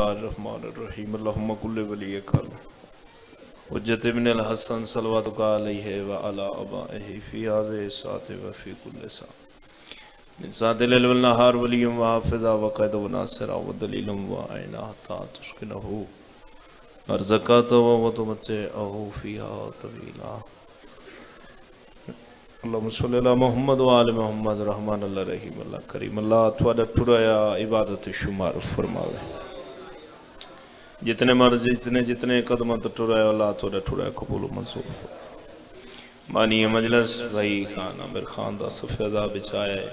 बिस्मिल्लाहिर्रहमानिर्रहीम अल्लाहुम्मा कुल्लि वलिय्यकल हुज्जत इब्न अल-हसन सल्लल्लाहु अलैहि व अला आबाइहि फी हाज़िहि साति व फी कुल्लि सा मिन सातिल लैल वल नहार वलिय्युम व हाफ़िज़ा व क़ैद व नासिरा व दलीलुम व ऐना हत्ता तुस्किनहु अर्ज़क़त व तुमत्तिअहु फ़ीहा तवीला अल्लाहुम्मा सल्लि अला मुहम्मद व आलि मुहम्मद रहमान अल्लाह रहीम अल्लाह करीम अल्लाह तुहाडा टुराया इबादत शुमार फरमावे जितने मर्जी जितने कदम तो टुराया अल्लाह तुहाडा टुराया कबूल मंजूर फरमावे। मानिए मजलिस भाई खान आमिर खान दा सफ़ेदा बिछाया है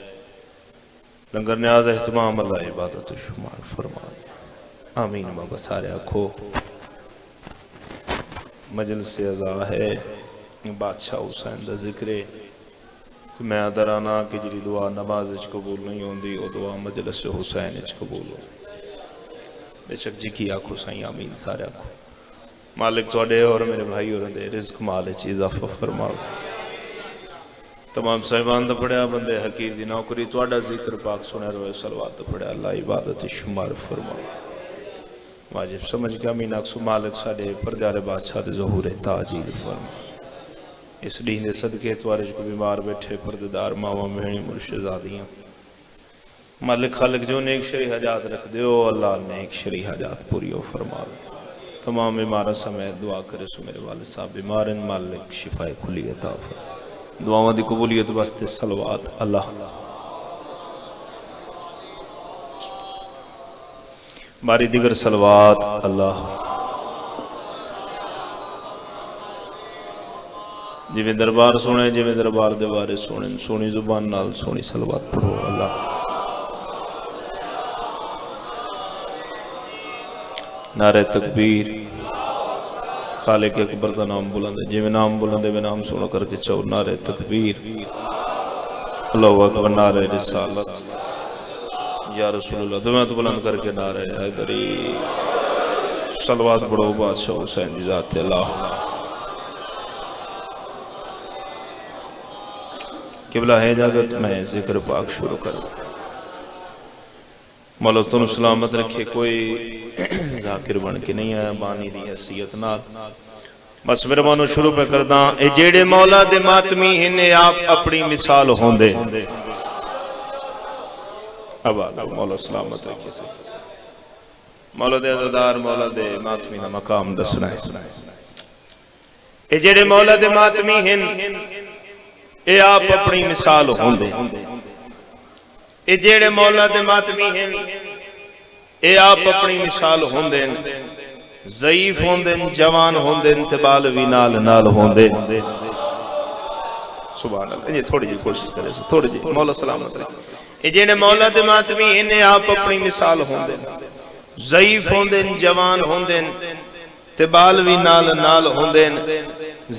लंगर न्याज एहतमाम अल्लाह इबादत शुमार फरमावे आमीन। बाबा सारे आखो मजलिस से अज़ा है बादशाह हुसैन दा जिक्र तो मैं दराना कि जी दुआ नमाज कबूल नहीं होंदी वो दुआ मजलिस हुसैन कबूल हो बेशक जी की आखो साईं आमीन सारे आखो। मालिक थोड़े और मेरे भाई और दे रिज़्क माल इजाफा फरमाओ। तमाम साहिबान दा पढ़िया बंदे हकीर दी नौकरी थोड़ा जिक्र पाक सुने रोए सलवात पढ़िया अल्लाह इबादत शुमार फरमाओ। वाजिब समझ के आमीन आखो मालिक साडे परदारे बादशाह दे ज़हूर ताजील फरमाओ। इस डी दे सदके तुआरिज को बीमार बैठे पर्देदार मावा भेणी मुर्शिदादियाँ मालिक खालिक जो नेक शरी हजात रख दो अल्लाह नेक शरी हजात पूरी हो फरमावे। तमाम बीमार समेत दुआ करे सो मेरे वाले साहब बीमार मालिक शिफाए खुली अता फरमावे। दुआओं की कबूलियत वास्ते सलवात अल्लाह बारी दिगर सलवात अल्लाह जिवें दरबार सुने जिवें दरबार दे बारे सुने सोनी जुबान नाल सोनी सलवात पढ़ो अल्लाह। नारे तकबीर खालिक अकबर दा नाम बुलंद जिवें नाम बुलंद वे नाम सुन करके चौ नारे तकबीर अल्लाहु अकबर नारे रिसालत या रसूलुल्लाह दुआ तो बुलंद करके नारे हैदरी सलवात पढ़ो बादशाह हुसैन दी जात अल्लाह। किबला है इजाजत मैं जिक्र पाक शुरू करूँ। मौला तुम सलामत रखे कोई जाकिर बन के नहीं आया बानी दी हैसियत नाल बस मेरे मानो शुरू पे करदा ए जेड़े मौला दे मातमी इन्हें आप अपनी मिसाल होंदे अब मौला सलामत रखे से मौला दे अज़ादार मौला दे मातमी दा मकाम दसना है। ए जेड़े मौला दे मातमी हैं ए आप अपनी मिसाल होंदे ए जेड़े मौला दे मातमी हैं ए आप अपनी मिसाल होंदे ज़ईफ होंदे जवान होंदे ते बालवी नाल नाल होंदे सुभान अल्लाह। ये थोड़ी जी कोशिश करे थोड़ी जी मौला सलामत रहे। ए जेड़े मौला दे मातमी हैं आप अपनी मिसाल होंदे ज़ईफ होंदे जवान होंदे ते बालवी नाल नाल होंदे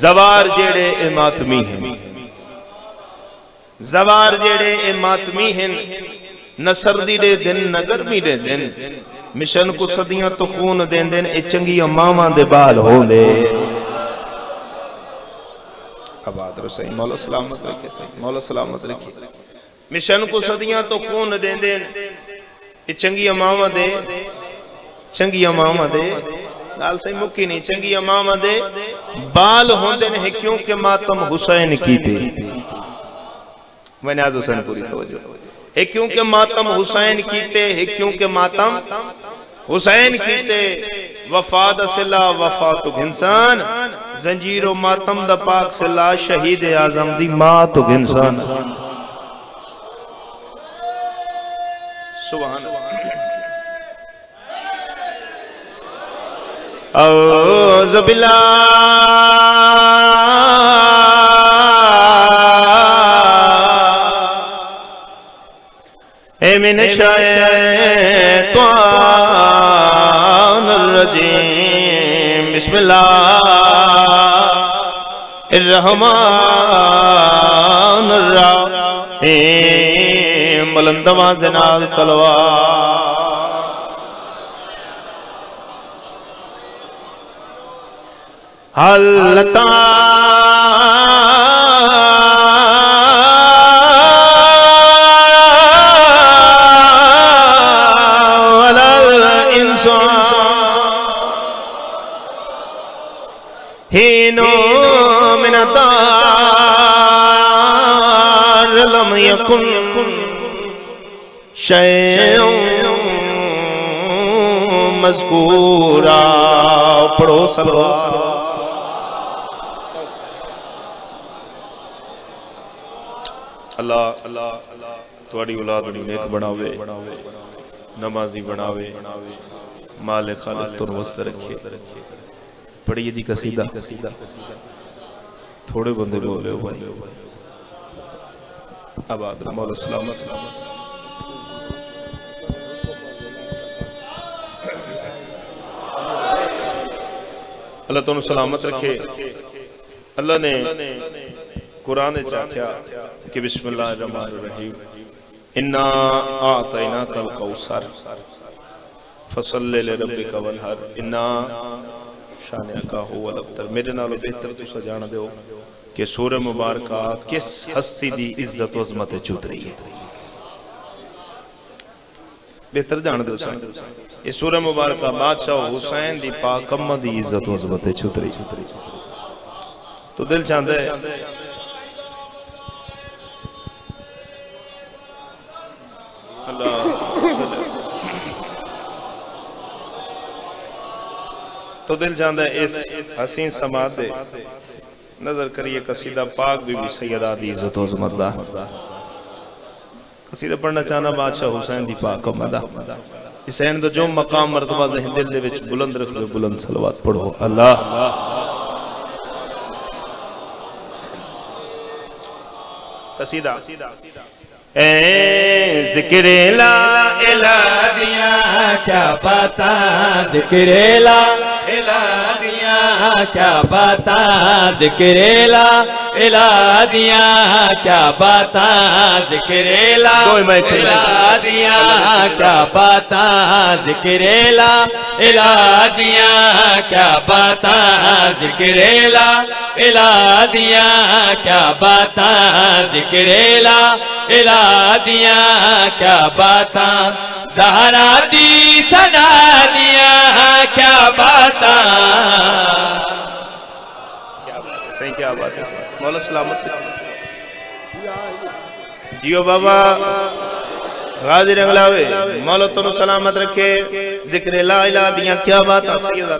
ज़वार जेड़े ए मातमी हैं ज़वार जेड़े ए मातमी हैं न सर्दी दे दिन न गर्मी दे दिन मिशन को सदियां तो खून देंदे ए चंगियां मावां दे बाल होंदे आबाद रहो सही मौला सलामत रखे सही मौला सलामत रखे मिशन को सदियां तो खून देंदे ए चंगियां मावां दे गाल सही मुक्की नहीं चंगियां मावां दे बाल होंदे ने क्योंकि मातम हुसैन कीते मैंने आज हुसैन पूरी तवज्जो है क्योंकि मातम हुसैन कीते है क्योंकि मातम हुसैन कीते वफाद सिला वफात इंसान जंजीरो मातम दा पाक सिला शहीद आजम दी मात इंसान सुभान औज़ु बिल्लाह मिन शैतानिर रजीम बिस्मिल्लाहिर रहमानिर रहीम बुलंद आवाज़ नाल सलवात हल्लता वलल इंसान حين من الدار لم يكن شيء مذکورا. پڑھو صلوات. اللہ تواڈی اولاد نوں نیک بناوے، نمازی بناوے، مالک خالق تندرست رکھے. پڑھیے جی قصیدہ. تھوڑے بندے بولے ہو بھائی. آباد مولا سلامت. اللہ تنوں سلامت رکھے. اللہ نے قرآن چاہیا کہ بسم اللہ الرحمن الرحیم انا اعطیناک الکوثر فصلی لربک وانحر انا شانئک هو الابتر. میرے نالوں بہتر تو سجانا دیو کہ سورہ مبارکہ کس ہستی دی عزت و عظمت چوت رہی ہے. بہتر جان دیو سن یہ سورہ مبارکہ بادشاہ حسین دی پاک امہ دی عزت و عظمت چوت رہی. تو دل چاہتا ہے تو دل چاہتا ہے اس حسین سماعت دے نظر کریے قصیدہ پاک بی بی سیدہ دی عزت و عظمت دا. قصیدہ پڑھنا چاہنا بادشاہ حسین دی پاک امہ دا. حسین دا جو مقام مرتبہ ذہن دل دے وچ بلند رکھ دے بلند صلوات پڑھو. اللہ قصیدہ. اے ذکر لا الہ دیا کیا پتا، ذکر لا الہ دیا کیا پتا، ذکر لا الہ دیا کیا پتا، ذکر لا الہ دیا کیا پتا، ذکر لا الہ دیا کیا پتا، ذکر لا الہ دیا کیا پتا، ذکر لا الہ دیا کیا باتا، زہرا دی سنا دیا کیا باتا. صحیح کیا بات ہے. مولا سلامت جیو بابا غازی رنگلاوے. مولا تنو سلامت رکھے. ذکر لا الہ دیا کیا باتا سیدہ،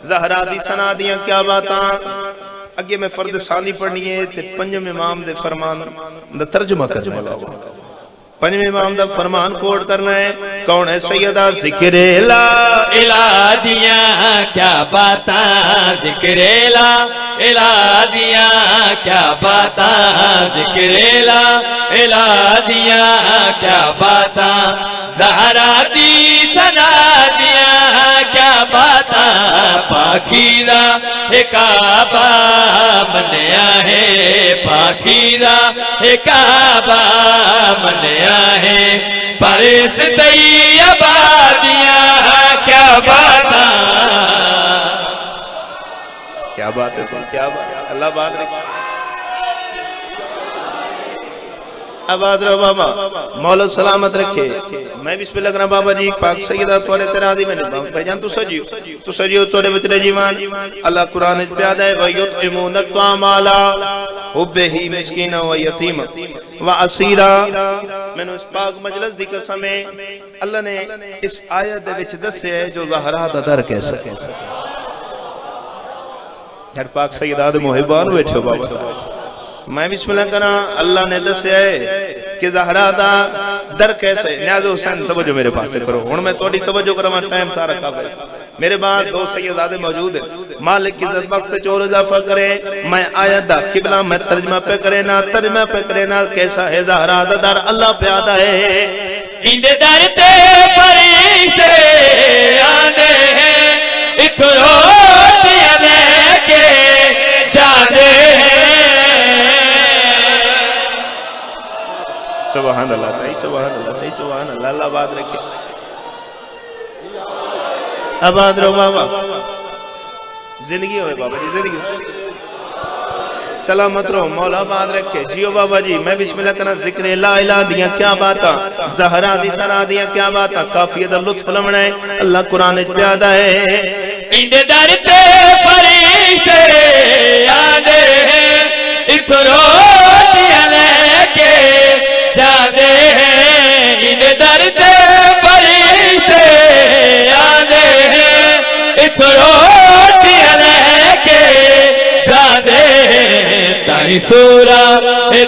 زہرا دی سنا دیا کیا باتا. اگے میں فرد ثانی پڑھنی ہے تے پنجم امام دے فرمان دا ترجمہ کرنا ہے. پنجم امام دا فرمان کوڈ کرنا ہے. کون ہے سیدہ؟ ذکر لا الہ دیا کیا باتا، ذکر لا الہ دیا کیا باتا، ذکر لا الہ دیا کیا باتا، زہرا دی سنا دیا کیا باتا، پاکیزہ کعبہ منیا ہے، پاکیزہ کعبہ منیا ہے، پرس طیبہ دیا کیا باتا. کیا بات ہے سن، کیا بات ہے. اللہ بات رکھے. آباد رہو بابا. مولا سلامت رکھے. میں بسم اللہ کرنا بابا جی. پاک سیدہ توڑے تیرا دی میں نے بھائی جان تو سجیو توڑے بچرے جیوان. اللہ قرآن اس پیادہ ہے وَيُطْعِمُونَ الطَّعَامَ عَلَىٰ حُبِّهِ مِسْكِينًا وَيَتِيمًا وَأَسِيرًا. میں نے اس پاک مجلس دی قسم ہے اللہ نے اس آیت دے وچ دسے ہے جو زہرا دا در کیسا ہے. ہر پاک سیدہ دے محبان بیٹھو بابا صاحب. میں بسم اللہ کرنا. اللہ نے دسے ہے کہ زہرا دا در کیسے. نیاز حسین توجہ میرے پاس سے کرو. ہن میں توڑی توجہ کروں. ٹائم سارا قابل. میرے بعد دو سیدادے موجود ہیں. مالک کی عزت وقت چور اضافہ کرے. میں آیت دا قبلہ میں ترجمہ پہ کرے نا ترجمہ پہ کرے نا. کیسا ہے زہرا دا در اللہ پیادہ ہے. اند در تے فرشتے آنے ہیں اتروٹیاں لے کے جانے ہیں. سبحان اللہ. صحیح سبحان اللہ. صحیح سبحان اللہ. اللہ بات رکھے. آباد رہو بابا. زندگی ہوئے بابا جی زندگی سلامت رہو. مولا آباد رکھے. جیو بابا جی. میں بسم اللہ کرنا. ذکر لا الہ دیا کیا باتا، زہرا دی سنا دیا کیا باتا. کافی دا لطف لمنا ہے. اللہ قرآن پیادہ ہے इंदे दर ते फरिश्ते आंदे इत्थों रोटियां लेके जांदे इंदे दर ते फरिश्ते आंदे इत्थों रोटियां लेके जांदे ताई सूरा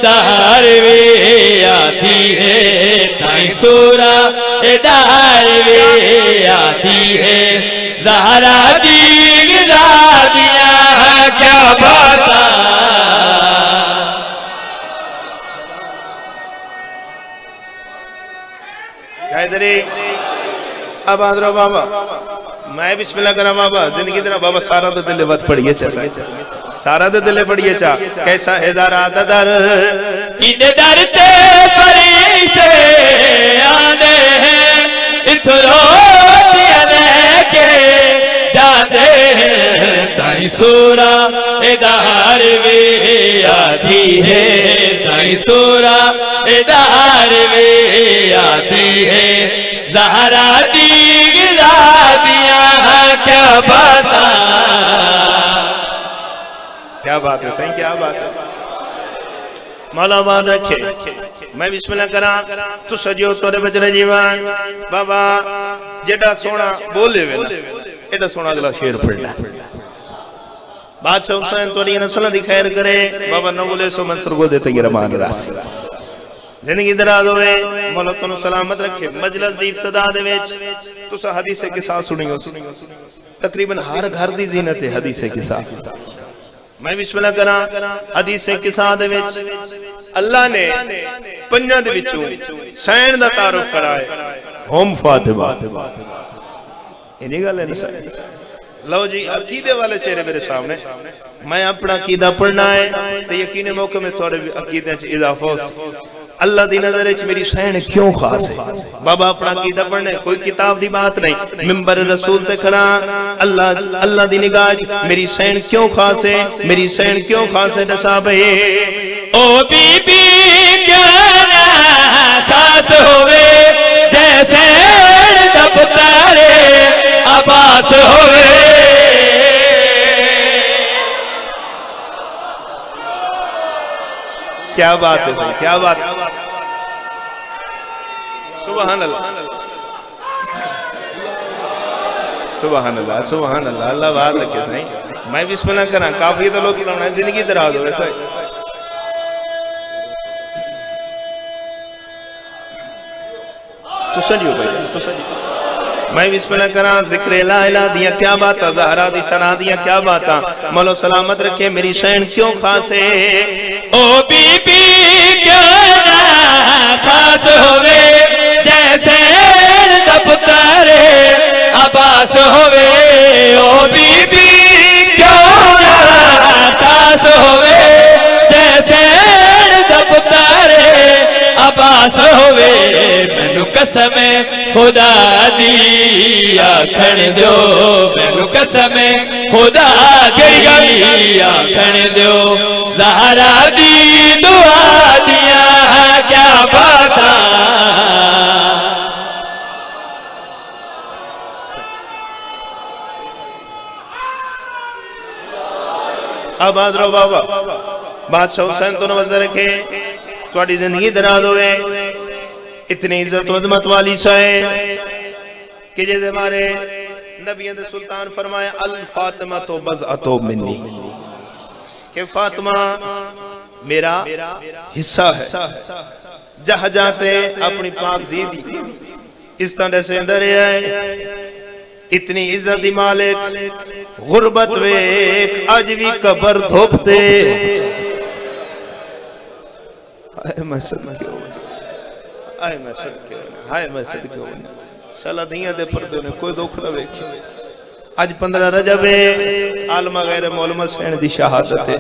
दार वे आती है ताई सूरा दार वे आती है ज़हरा दीगरा दिया क्या बाता हैदरी अब आदरो बाबा मैं बिस्मिल्लाह करा बाबा जिंदगी देना बाबा सारा तो दिल वत पड़िए चा सारा तो दिल पड़िए चा कैसा है दारा दर इंदे दर ते फरिश्ते आंदे इत्थों रोटियां लेके जांदे ताई सूरा दार वे आती है ताई सूरा दार वे आती है ज़हरा दीगरा दिया क्या बता क्या बात है सही क्या बात है मौला बात रखे मैं बिस्मिल्लाह करा तू सजियो तोरे बचने जीवन बाबा जेड़ा सोना बोले वे एड़ा सोना अगला शेर पढ़ना बादशाह हुसैन तोरी नस्ल दी खैर करे बाबा न बोले सो मंसूर को देते ये रमान रास जिंदगी दराज होवे मौला तनु सलामत रखे मजलिस दी इब्तिदा दे विच तुसा हदीस के साथ सुनियो तकरीबन हर घर दी जीनत है हदीस के साथ मैं बिस्मिल्लाह करा हदीस के साथ दे विच अल्लाह ने पंजां दे विचों सैन दा तारुफ कराए होम फातिमा इन्हीं गल है ना लो जी अकीदे वाले चेहरे मेरे सामने मैं अपना अकीदा पढ़ना है तो यकीन मौके में थोड़े अकीदे च इजाफा हो अल्लाह दी नजर च मेरी शैन क्यों खास है बाबा अपना अकीदा पढ़ने कोई किताब दी बात नहीं मिंबर रसूल ते खड़ा अल्लाह दी निगाह मेरी शैन क्यों खास है मेरी शैन क्यों खास है दसा भाई ओ बीबी क्या खास होवे जैसे दफ्तर अब्बास होवे क्या बात है सही क्या बात है सुभान अल्लाह सुभान अल्लाह सुभान अल्लाह अल्लाह बात रखे सही मैं बिस्मिल्लाह करा काफी तो लोग लाना जिंदगी दराज हो वैसा तो सजियो भाई तो सजियो मैं बिस्मिल्लाह करा जिक्र ला इलाहा दिया क्या बात ज़हरा दी सना दिया क्या बात मौला सलामत रखे मेरी शैन क्यों खास है ओ बीबी क्या खास होवे जैसे दफ्तर अब्बास होवे ओ बीबी क्यों खास होवे जैसे दफ्तर अब्बास होवे मैनू कसम खुदा दी आखण दो मैनू कसम खुदा दी आखण दो ज़हरा दी दुआ दिया क्या बाता अब आदरो बाबा बादशाह हुसैन तो नवाज रखे थोड़ी जिंदगी दराज होवे इतनी इज्जत अजमत वाली शाय कि जैसे हमारे नबियों दे सुल्तान फरमाया अल फातिमा तो बज़अतो मिन्नी कि फातिमा मेरा हिस्सा है जहाँ जाते अपनी पाक दीदी इस तरह से अंदर है इतनी इज्जत दी मालिक गुरबत वेख आज भी कबर धोपते आए मैं सदके आए मैं सदके हाय मैं सदके साला दिया दे पर्दे ने कोई दुख ना वेखी आज 15 रजब आलमा गैर मौलम हुसैन दी शहादत है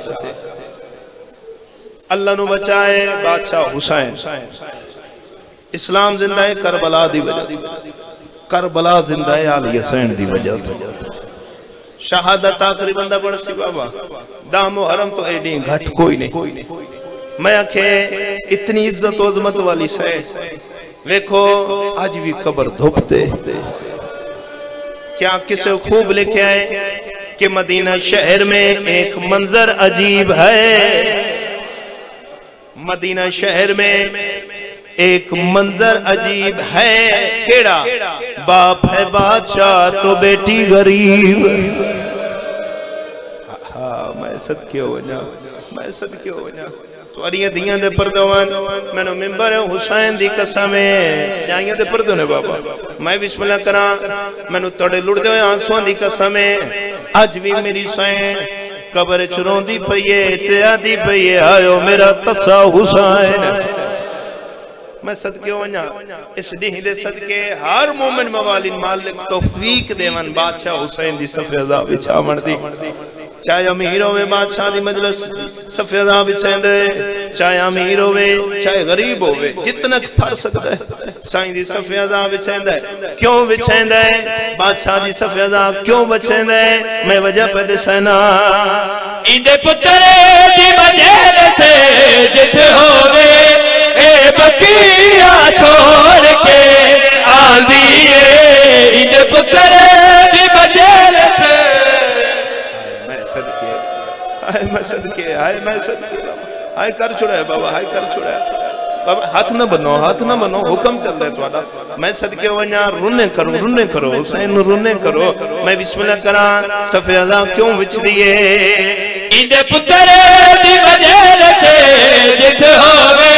अल्लाह नु बचाए बादशाह हुसैन इस्लाम जिंदा है करबला दी वजह करबला जिंदा है आली हुसैन दी वजह तो शहादत आखिरी बंदा बड़ सी बाबा दामो हरम तो एडी घट कोई नहीं मैं आखे इतनी इज्जत अजमत वाली शय वेखो आज भी कबर धोपते کیا کسے خوب لکھا ہے کہ مدینہ شہر میں ایک منظر عجیب ہے، مدینہ شہر میں ایک منظر عجیب ہے، کیڑا؟ باپ ہے بادشاہ تو بیٹی غریب۔ میں صدقے ہو جا، میں صدقے ہو جا تو اڑیاں دیاں دے پردوان میں نو ممبر حسین دی قسم ہے جائیاں دے پردو نے بابا میں بسم اللہ کرا میں نو توڑے لڑ دے آنسوان دی قسم ہے اج بھی میری سین قبر چرون دی پئیے تیا دی پئیے آئیو میرا تسا حسین۔ میں صدقے ہونا اس ڈیہ دے صدقے ہر مومن موالین مالک توفیق دیون بادشاہ حسین دی صفحہ عذاب بچھا مردی، چاہے امیر ہوئے بادشاہ دی مجلس صفحہ عذاب بچھائیں دے، چاہے امیر ہوئے چاہے غریب ہوئے جتنا پھر سکتا ہے سائن دی صفحہ عذاب بچھائیں دے۔ کیوں بچھائیں دے بادشاہ دی صفحہ عذاب کیوں بچھائیں دے؟ میں وجہ پہ دے سینا اندے پترے دی مجھل سے جت ہوئے اے بکیہ چھوڑ کے آندیے، اندے پترے دی مجھل سے آئے میں صدقے آئے میں صدقے آئے کر چھوڑا ہے بابا آئے کر چھوڑا ہے بابا ہاتھ نہ بنو حکم چل رہا ہے توڑا میں صدقے ونیا رونے کرو حسین رونے کرو میں بسم اللہ کرا صفحہ عذاب کیوں بچ دیئے اندے پترے دی مجھل سے جت ہوئے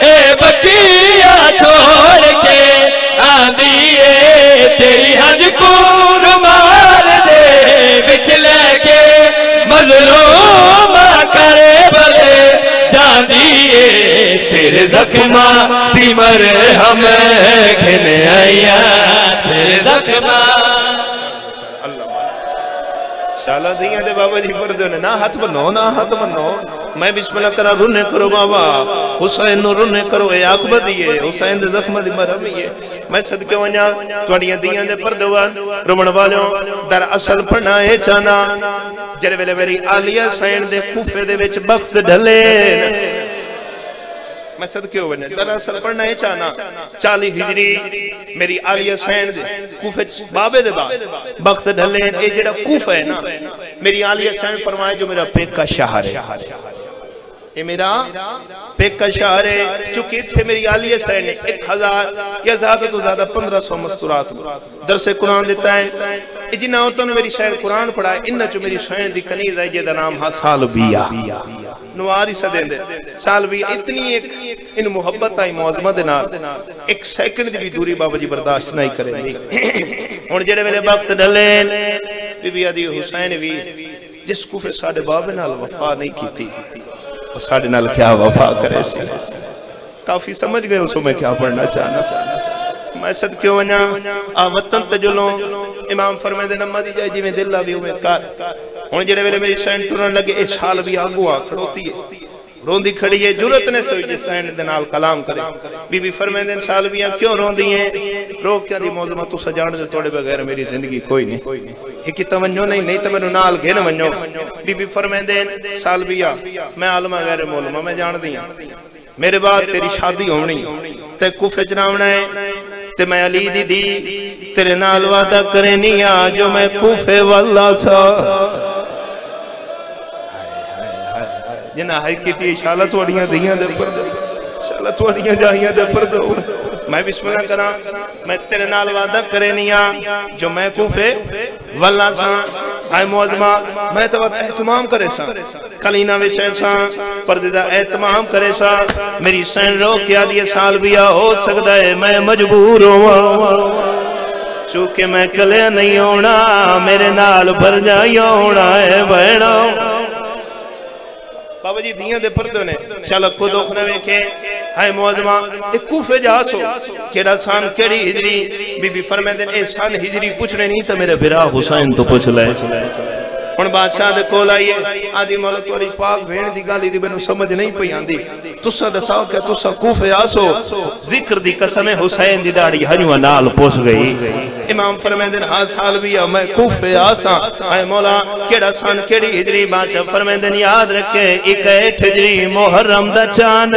اے بکیہ چھوڑ کے آندیے، تیری حج کو رومال دے بچ لے کے مظلوم کرے بلے جان دیئے، تیرے زخمہ دی مرہم گھن آیا، تیرے زخمہ شالہ دیاں دے بابا جی پردے نے نہ ہاتھ بنو میں بسم اللہ کرا رونے کرو بابا حسین نو رونے کرو اے عاقبہ دیئے حسین دے زخمہ دی مرہم ہے میں صدقے ونیا توڑیاں دیاں دے پردوان رومن والیوں در اصل پڑھنا ہے چانا جڑے ویلے میری آلیہ سین دے کوفے دے وچ بخت ڈھلے میں صدقے ونیا در اصل پڑھنا ہے چانا 40 ہجری میری آلیہ سین دے کوفے بابے دے بخت ڈھلے اے جڑا کوفہ ہے نا میری آلیہ سین فرمائے جو میرا پیکا شہر ہے یہ میرا پیکا شہر ہے چونکہ تھے میری آلیہ سین نے 1000 یا زیادہ تو زیادہ 1500 مستورات درس قرآن دیتا ہے جنہ عورتوں نے میری شہر قرآن پڑھا ہے انہ جو میری شہر دی کنیز ہے جیدہ نام ہاں سالبیہ نواری صدین دے سالبیہ اتنی ایک ان محبت آئی معظمہ دینار ایک سیکنڈ دی دوری بابا جی برداشت نہیں کریں گی ان جڑے میرے وقت ڈلین بی بی عدی حسین بھی جس کوفے ساڑھے بابے نال وفا نہیں کی تھی اور ساڑھے نال کیا وفا کرے سی کافی سمجھ گئے اسو میں کیا پڑھنا چاہنا میں صدقے ونیا وطن تجلوں امام فرمائے دے نمہ دی جائے جی میں دلہ بھی ہوئے کار ان جڑے ویلے میری سین ٹورن لگے اس حال بھی آگو کھڑوتی ہے روندی کھڑی ہے جرت نے سوئی جس سین دنال کلام کرے بی بی فرمائے دے سالبیاں کیوں روندی ہیں رو کیا دی موضوع تو سجانے دے توڑے بغیر میری زندگی کوئی نہیں ہکی توجہ نہیں تو میں نال گھن ونجو بی بی فرمائے دے سالبیاں میں عالمہ غیر مولمہ میں جان دیا میرے بعد تیری شادی ہونی تے کوفے چناونا ہے تے میں علی دی تیرے نال وعدہ کرنی آ جو میں کوفے واللہ سا جنہ ہائی کی تھی شالہ توڑیاں دیاں دے پردو شالہ توڑیاں جائیاں دے پردو میں بسم اللہ کرا میں تیرے نال وعدہ کرنی آ جو میں کوفے واللہ سا آئے معظمہ میں تو احتمام کرے سا کلینہ وشیب سا پردیدہ احتمام کرے سا میری سین رو کیا دیئے سال بیا ہو سکتا ہے میں مجبور ہوں چونکہ میں کلے نہیں ہونا میرے نال بھر جائی ہونا ہے بہنا بابا جی دیاں دے پردوں نے شالہ کو دوکھنے ویکھے ہائے معظمہ ایک کوفے جا سو کیڑا سان کیڑی ہجری بی بی فرمائے دیں اے سان ہجری پوچھنے نہیں تھا میرے بھرا حسین تو پوچھ لے ان بادشاہ دے کول آئیے آدھی مولا توڑی پاک بھین دی گالی دی بینو سمجھ نہیں پئی آندی تسا دساؤ کہ تسا کوفے آسو ذکر دی قسم حسین دی داڑی ہنیوہ نال پوچھ گئی امام فرمائے دیں ہاں سال بھی میں کوفے آسا آئے مولا کیڑا سان کیڑی ہجری بادشاہ فرمائے دیں یاد رکھے ایک ایٹ ہجری محرم دا چاند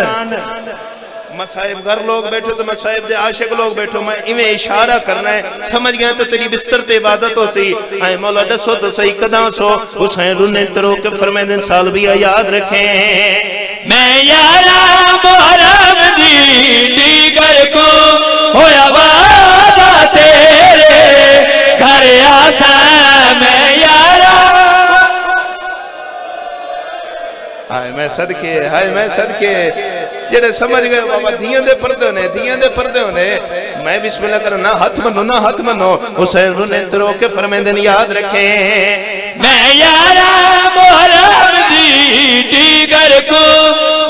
مصائب گھر لوگ بیٹھو تو مصائب دے عاشق لوگ بیٹھو میں ایویں اشارہ کرنا ہے سمجھ گیا تو تیری بستر تے عبادت ہو سی اے مولا دسو تو صحیح قداں سو حسین رونے ترو کے فرمائے دن سال بھی یاد رکھیں میں یارا محرم دی دیگر کو ہویا وعدہ تیرے گھر آتا میں یارا ہائے میں صدقے جڑے سمجھ گئے بابا دیاں دے پردے ہونے میں بسم اللہ کروں نہ ہاتھ منو حسین رونے ترو کے فرمائے دن یاد رکھیں میں یارا محرم دی دیگر کو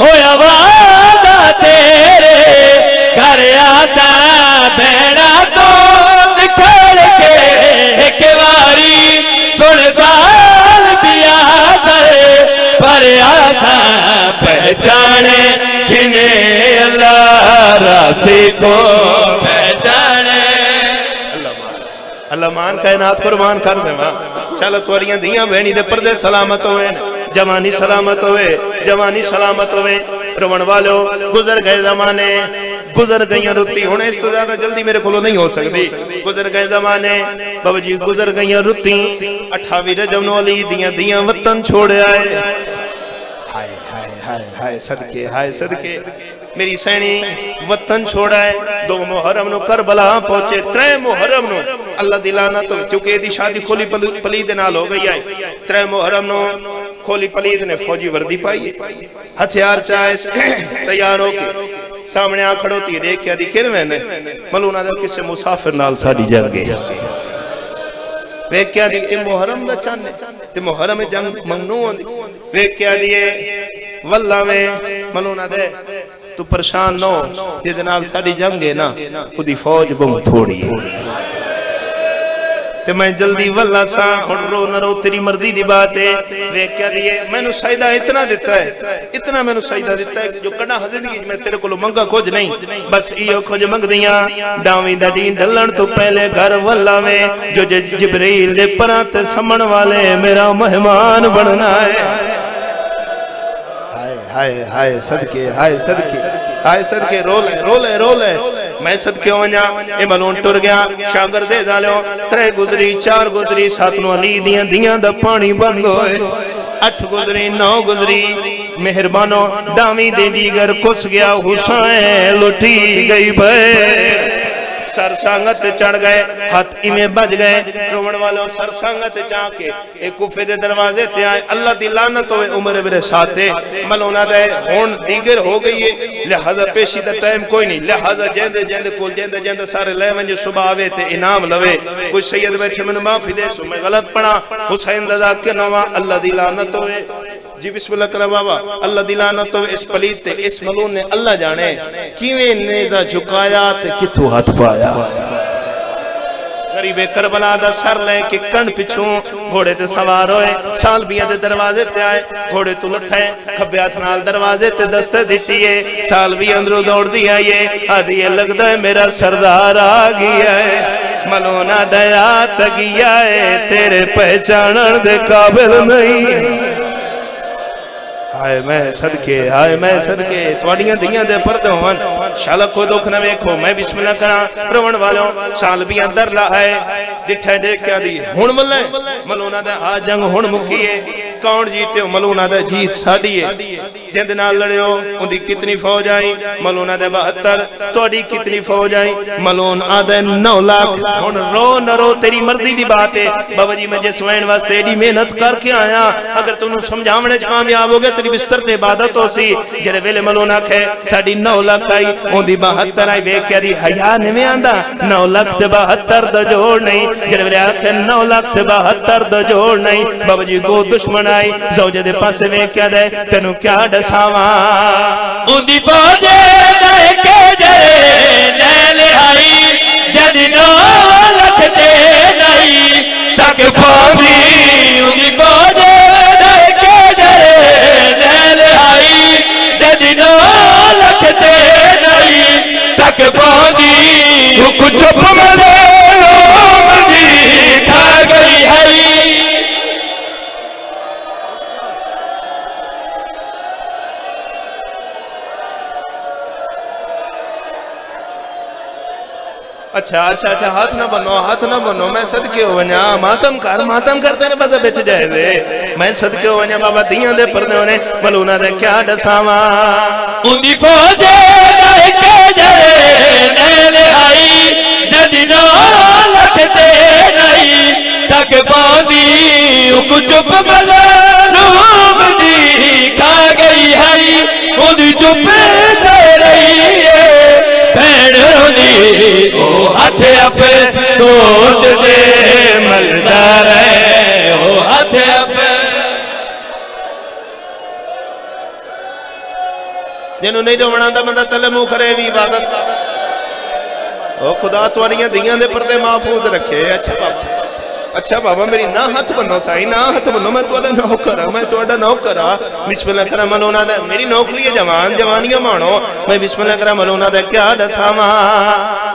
ہویا وعدہ تیرے گھر آتا بیڑا تو نکھڑ کے ایک واری سن سال دیا سرے پر آتا پہچانے کھنے اللہ راسی کو پہچانے اللہ مان کائنات قربان کر دے ماں چلو توریاں دیاں بہنی دے پردے سلامت ہوئے جوانی سلامت ہوئے روان والو گزر گئے زمانے گزر گئیاں رتی ہونے اس تو زیادہ جلدی میرے کھولو نہیں ہو سکتی گزر گئے زمانے بابا جی گزر گئیاں رتی 28 رجب نو علی دیاں وطن چھوڑے آئے ہائے صدقے میری سینی وطن چھوڑا ہے 2 محرم نو کربلا پہنچے 3 محرم نو اللہ دلانا تو چونکہ دی شادی کھولی پلید نال ہو گئی ہے 3 محرم نو کھولی پلید نے فوجی وردی پائی ہتھیار چاہے تیار ہو کے سامنے آ کھڑوتی دیکھیا دی کھر میں نے ملونہ دے کسے مسافر نال ساڑی جنگ گئے ویکھیا دی اے محرم دا چانے تے محرم جنگ ممنوع دی ویکھیا دی واللہ میں ملونہ دے تو پریشان نہ ہو یہ دنال ساڑی جنگ ہے نا خودی فوج بہت تھوڑی ہے تے میں جلدی واللہ سا خود رو نہ رو تیری مرضی دی بات ہے وہ کیا دیئے میں نو سائدہ اتنا دیتا ہے جو کڑا زندگی میں تیرے کو منگا کچھ نہیں بس ایو کچھ منگ دیاں ڈاوی دا دین ڈلن تو پہلے گھر واللہ میں جو جبریل دے پرات سمن والے میرا مہمان بننا ہے ہائے صدقے رول ہے میں صدقے ہونیا اے ملون ٹر گیا شاگر دے دالیوں 3 گزری 4 گزری 7 نو علی دیاں دا پانی بند ہوئے 8 گزری 9 گزری مہربانو دامی دے دیگر کس گیا حسین لٹی گئی بھائی سر سانگت چڑھ گئے ہاتھ ایمیں بج گئے رومن والوں سر سانگت چاہ کے ایک کفے دے دروازے تے آئے اللہ دی لعنت ہوئے عمر میرے ساتھے ملونہ دے ہون دیگر ہو گئی ہے لہذا پیشی دا ٹائم کوئی نہیں لہذا جیندے سارے لے منجے صبح آوے تے انعام لوے کوئی سید بیٹھے میں معافی دے سو میں غلط پڑھا حسین رضا کے نوہ اللہ دی لعنت ہوئے جی بسم اللہ کرا بابا اللہ دلانا تو اس پلیت تے اس ملون نے اللہ جانے کیویں نیزہ جھکایا تے کتو ہاتھ پایا غریب کربلا دا سر لے کے کن پچھوں گھوڑے تے سوار ہوئے سال بیاں دے دروازے تے آئے گھوڑے تو لٹھے کھبے ہاتھ نال دروازے تے دستے دیتی ہے سال بھی اندروں دوڑ دیا یہ آدھی یہ لگتا ہے میرا سردار آ گیا ہے ملونہ دیا تگیا ہے تیرے پہچانن دے قابل نہیں آئے میں صدقے توڑیاں دیاں دے پردے ہوئن شالک کو دکھ نہ ویکھو میں بسم اللہ کرا روان والوں سال بھی اندر لائے ڈٹھے دیکھ کیا دی ہون ملے ملونہ دے آ جنگ ہون مکیے کون جیتے ہو ملونہ دے جیت ساڑی ہے جند نال لڑے ہو ان دی کتنی فوج آئی ملونہ دے 72 توڑی کتنی فوج آئی ملون آدھے 9 لاکھ ہون رو نہ رو تیری مرضی دی بات ہے بابا جی میں جس وین واسطے ایڈی محنت کر کے آیا اگر تنہوں سمجھاونے کامیاب ہو گئے تیری بستر تے عبادت ہو سی جڑے ویلے ملونہ کھے ساڑی 9 لاکھ آئی ان دی 72 آئی بے کیا دی حیاء نمیں آندہ 9 لاکھ تے 72 دا جوڑ نہیں جڑے ویلے آکھے 9 لاکھ تے 72 دا جوڑ نہیں بابا جی گو دشمن آئی زوجہ دے پاسے میں کیا دے تنو کیا ڈساواں ان دی فوجے دے کے جرے نیل آئی جد 9 لاکھ تے نہیں تک فوجی ان دی فوجے دے کے جرے نیل آئی جد 9 لاکھ تے نہیں تک فوجی کچھ پمدے مدی کھا گئی ہے अच्छा अच्छा अच्छा, हाथ ना बनो, मैं सदके हो वना, मातम करते ने पता बिच जाए दे, मैं सदके हो वना बाबा दियां दे परदे ने मलूना दे क्या दसावा उंदी फौजे के जरे नैल आई जदिनो लखते नहीं तक पादी उक चुप मज़लूम दी खा गई हई उंदी चुप दे रही है भैन रोंदी ओ हथ अफसोस दे मलदा रहे ओ हथ जिन्हों नहीं रोवना दा बंदा तले मुंह करे भी इबादत ओ खुदा तुहाड़ियां दियां दे पर्दे महफूज रखे। अच्छा बाबा मेरी ना हाथ बनो साई, ना हाथ बनो, मैं तुहाडा नौकर हां, मैं तुहाडा नौकर हां। बिस्मिल्लाह करा मलूना दा मेरी नौकरी है जवान जवानियां माणो, मैं बिस्मिल्लाह करा मलूना दा क्या दसावा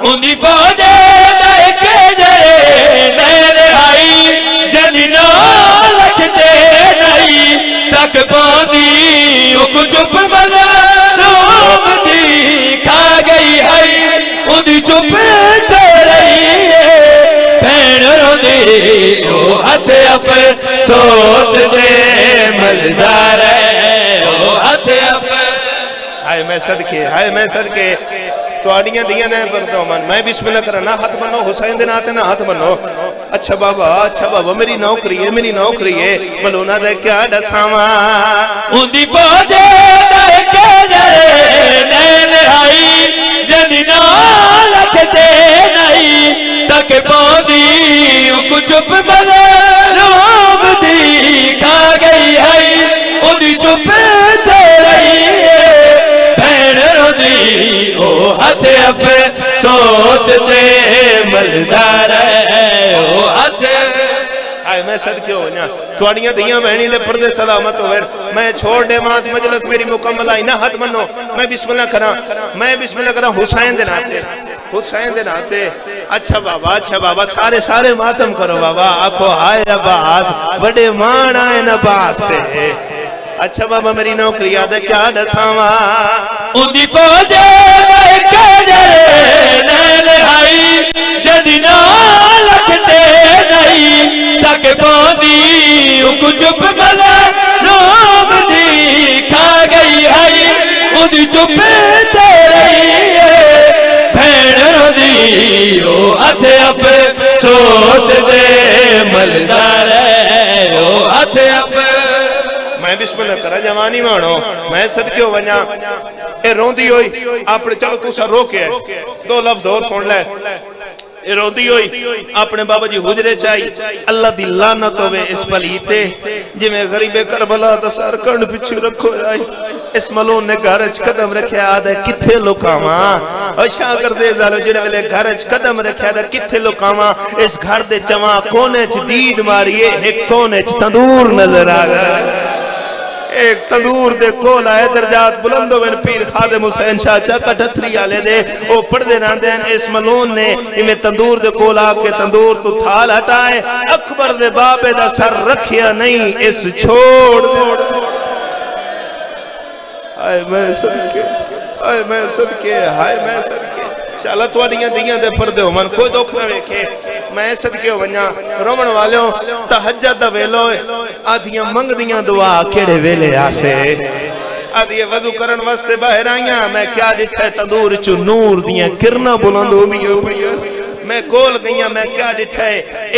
उंदी फौजे के जरे नैल आई जदिनो लखते नहीं तक पादी उक चुप मज़लूम दी खा गई हई उंदी चुप दे रही है भैन रोंदी ओ हथ अफसोस दे मलदा रहे ओ हथ हाय मैं सदके तुहाड़ियां दियां ने परदोमन मैं बिस्मिल्लाह करा ना हाथ बनो हुसैन दे नाते ना हाथ बनो। अच्छा बाबा मेरी नौकरी है मलूना दे क्या दसावा उंदी फौजे के जरे नैल आई जदिनो लखते नहीं तक पादी उक चुप मज़लूम दी खा गई हई उंदी चुप दे रही है भैन रोंदी ओ हथ अफसोस दे मलदा रहे ओ हथ हाय मैं सदके हो वना तुहाड़ियां दियां बहनी दे पर्दे सलामत होवे। मैं छोड़ दे मास मजलिस मेरी मुकम्मल आई ना हाथ बनो, मैं बिस्मिल्लाह करा हुसैन दे नाते अच्छा बाबा सारे मातम करो बाबा आखो हाय अब्बास बड़े मान आए न अब्बास ते। अच्छा बाबा मेरी नौकरी आदे क्या दसावा उंदी फौजे के जरे नैल आई जदिनो लखते नहीं तक पादी उक चुप मज़लूम दी खा गई हई उंदी चुप दे रही है भैन रोंदी ओ हथ अफसोस दे मलदा रहे ओ हथ मैं बिस्मिल्लाह करा जवानी मानो मैं सदके हो वना ए रोंदी होई अपने चलो तुसा रोके दो लफ्ज और सुन ले ए रोंदी होई अपने बाबा जी हुजरे चाई अल्लाह दी लानत होवे इस पलीते जिवें गरीबे करबला दा सर कंड पिछे रखो जाई। इस मलून ने घर च कदम रखया आदे किथे लुकावा ओ शागिर्द दे जालो जेड़े वेले घर च कदम रखया दा किथे लुकावा। इस घर दे चवा कोने च दीद मारिए एक कोने च तंदूर नजर आ गया। एक तंदूर दे कोल आए दर्जात बुलंद होवे पीर खादिम हुसैन शाह चाका ठथरी वाले दे ओ पढ़दे रहंदे हैं। इस मलून ने इवें तंदूर दे कोल आके तंदूर तो थाल हटाए अकबर दे बाबे दा सर रखिया नहीं इस छोड़ हाय मैं सदके शाला तुहाड़ियां दियां दे पर्दे होवन कोई दुख ना वेखे। मैं सदके हो वना रोमन वालों तहज्जुद दा वेलो आदियां मंगदियां दुआ केड़े वेले आसे आदिए वजू करन वास्ते बाहर आईयां मैं क्या डिठा तंदूर च नूर दियां किरणा बुलंद होंदियां पईयां। मैं कोल गईयां मैं क्या डिठा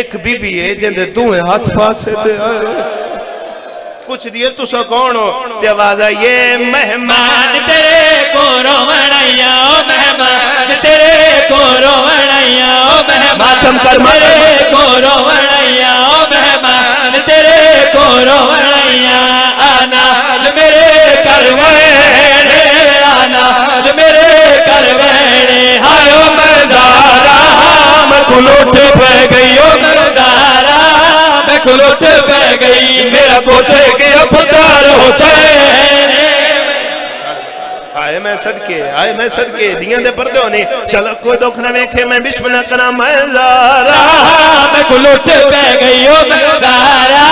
एक बीबी है जिंदे दोवें हाथ पासे ते कुछ दिए तुसा कौन हो ते आवाज आई ये मेहमान तेरे को रोवणैया ओ मेहमान तेरे को रोवणैया ओ मेहमान तेरे को रोवणैया ओ मेहमान तेरे को रोवणैया आना मेरे घर वेणे आना मेरे घर वेणे हायो मज़ारा मैं कुलुट पे गई ओ मज़ारा मैं कुलुट पे गई मेरा कोसे के पुत्र हुसैन। आए मैं सदके दियां दे पर्दे होने चल कोई दुख ना वेखे मैं बिस्मिल्लाह करा मैं ज़ारा मैं कुलुट पे गई ओ मैं ज़ारा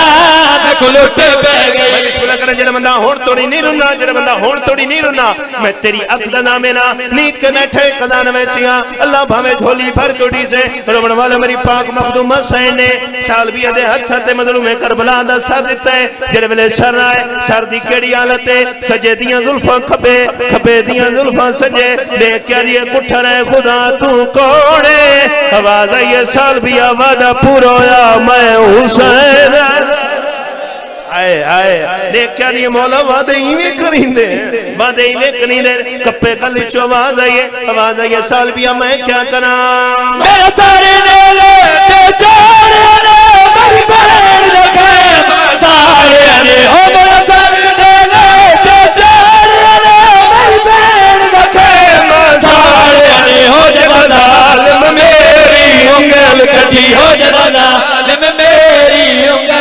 मैं लुट पै मैं गई बिस्मिल्लाह करन जेड़ा बंदा होण तोड़ी नहीं रुना जेड़ा बंदा होण तोड़ी नहीं रुना मैं तेरी अख दा नाम है ना नीत के बैठे कदान वैसियां अल्लाह भावे झोली भर तोड़ी से रोवण वाले मेरी पाक मखदूम हुसैन ने सालबिया दे हत्थ ते मजलूमे करबला दा साथ दिता है जेड़े वेले सर आए सर दी केड़ी हालत है सजे दियां जुल्फां खबे खबे दियां जुल्फां सजे देख के जी कुठर है खुदा तू कौन है आवाज आई है सालबिया वादा पूरा होया मैं हुसैन आए आए देखा नहीं मौला वादे इवें करींदे वादे इवें करींदे कप्पे गल चो आवाज आई है सालबिया मैं क्या करा मेरा सारे ने ले चारे ने मेरी बहन देखे सारे ने ओ मेरा सारे ने ले चारे ने मेरी बहन देखे सारे ने हो जब जालिम मेरी उंगल कटी हो जब जालिम मेरी उंगल